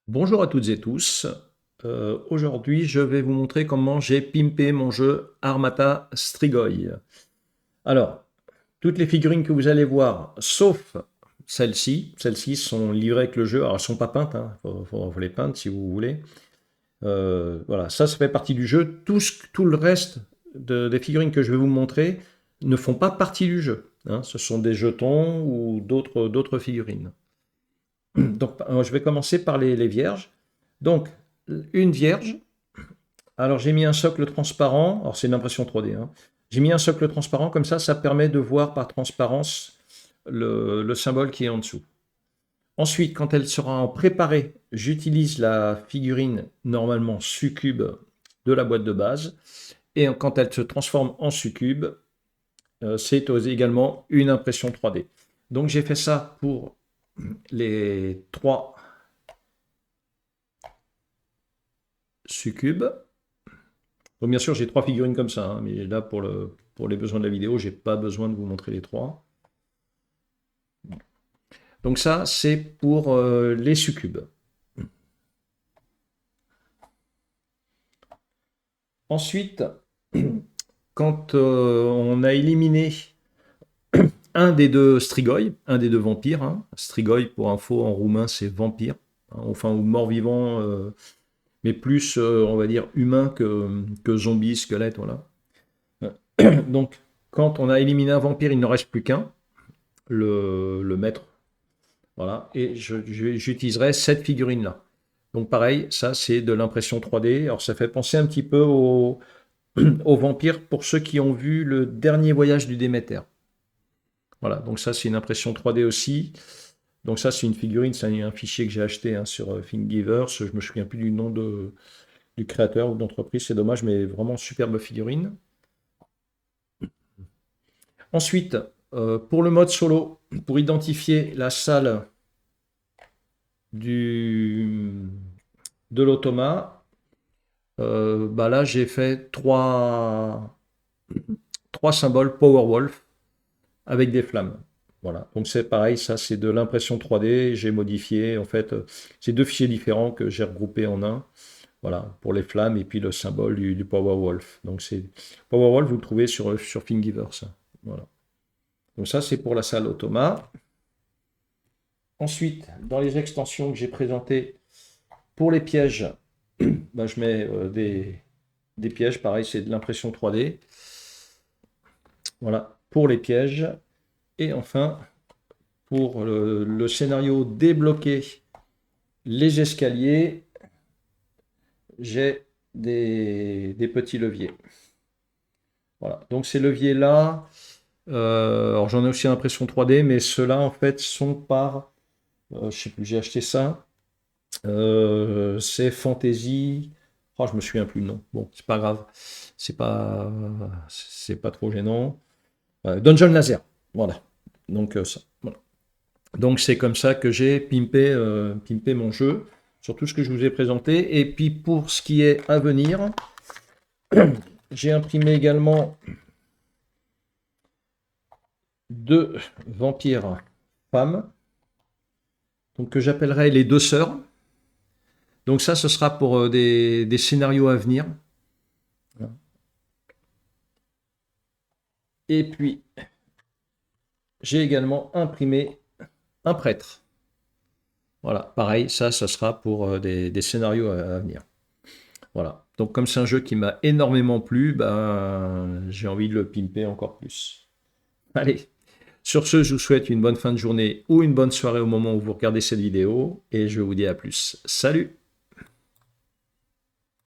Bonjour à toutes et tous. Aujourd'hui, je vais vous montrer comment j'ai pimpé mon jeu Armata Strigoi. Alors, toutes les figurines que vous allez voir, sauf celles-ci sont livrées avec le jeu. Alors, elles ne sont pas peintes, hein. Faut les peindre si vous voulez. Voilà, ça fait partie du jeu. Tout le reste des figurines que je vais vous montrer ne font pas partie du jeu, hein. Ce sont des jetons ou d'autres figurines. Donc, je vais commencer par les vierges. Donc, une vierge. Alors, j'ai mis un socle transparent. Alors, c'est une impression 3D, hein. J'ai mis un socle transparent, comme ça permet de voir par transparence le symbole qui est en dessous. Ensuite, quand elle sera en préparé, j'utilise la figurine normalement succube de la boîte de base. Et quand elle se transforme en succube, c'est également une impression 3D. Donc, j'ai fait ça pour les trois succubes. Donc bien sûr, j'ai trois figurines comme ça, hein, mais là, pour les besoins de la vidéo, j'ai pas besoin de vous montrer les trois. Donc ça, c'est pour les succubes. Ensuite, quand on a éliminé un des deux strigoi, un des deux vampires, hein, strigoi pour info en roumain c'est vampire, hein, enfin ou mort-vivant, mais plus on va dire humain que zombie, squelette, voilà. Donc quand on a éliminé un vampire, il ne reste plus qu'un, le maître. Voilà, et j'utiliserai cette figurine-là. Donc pareil, ça c'est de l'impression 3D. Alors ça fait penser un petit peu au vampire pour ceux qui ont vu le dernier voyage du Déméter. Voilà, donc ça c'est une impression 3D aussi. Donc ça c'est une figurine, c'est un fichier que j'ai acheté, hein, sur Thingiverse. Je me souviens plus du nom du créateur ou d'entreprise, c'est dommage, mais vraiment superbe figurine. Ensuite, pour le mode solo, pour identifier la salle de l'automa, bah là j'ai fait trois symboles Powerwolf avec des flammes. Voilà, donc c'est pareil, ça c'est de l'impression 3D, j'ai modifié, en fait, c'est deux fichiers différents que j'ai regroupés en un, voilà, pour les flammes et puis le symbole du Powerwolf. Donc c'est Powerwolf, vous le trouvez sur Thingiverse, hein. Voilà. Donc ça c'est pour la salle automa. Ensuite, dans les extensions que j'ai présentées pour les pièges, bah, je mets des pièges, pareil, c'est de l'impression 3D. Voilà, pour les pièges. Et enfin, pour le scénario débloquer les escaliers, j'ai des petits leviers. Voilà, donc ces leviers-là, alors j'en ai aussi l'impression 3D, mais ceux-là, en fait, sont par, je sais plus, j'ai acheté ça, c'est Fantasy, oh, je me souviens plus le nom, bon, c'est pas grave, c'est pas trop gênant. Dungeon Laser, voilà, donc ça, voilà. Donc c'est comme ça que j'ai pimpé mon jeu sur tout ce que je vous ai présenté. Et puis pour ce qui est à venir, j'ai imprimé également deux vampires femmes, donc que j'appellerai les deux sœurs. Donc ça, ce sera pour des scénarios à venir. Et puis j'ai également imprimé un prêtre. Voilà, pareil, ça sera pour des scénarios à venir. Voilà. Donc comme c'est un jeu qui m'a énormément plu, ben, j'ai envie de le pimper encore plus. Allez, sur ce, je vous souhaite une bonne fin de journée ou une bonne soirée au moment où vous regardez cette vidéo et je vous dis à plus. Salut!